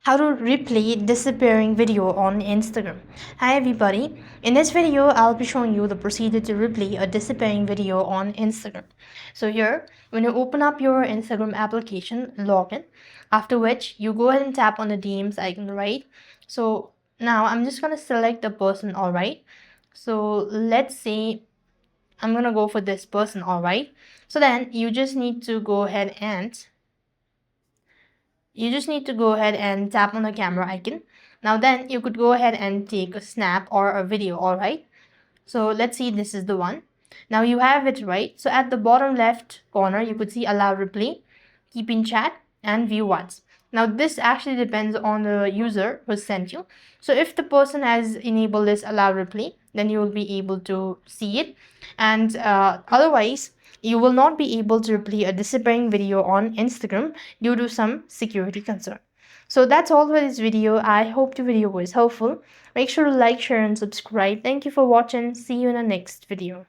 How to replay disappearing video on Instagram. Hi everybody, in this video I'll be showing you the procedure to replay a disappearing video on Instagram. So here, when you open up your Instagram application, login, after which you go ahead and tap on the DMs icon, right? So now I'm just going to select the person, all right? So let's say I'm going to go for this person, all right? So then you just need to go ahead and tap on the camera icon. Now then you could go ahead and take a snap or a video, all right? So let's see, this is the one. Now you have it, right? So at the bottom left corner, you could see allow replay, keep in chat, and view once. Now this actually depends on the user who sent you. So if the person has enabled this allow replay, then you will be able to see it. And otherwise, you will not be able to replay a disappearing video on Instagram due to some security concern. So that's all for this video. I hope the video was helpful. Make sure to like, share, and subscribe. Thank you for watching. See you in the next video.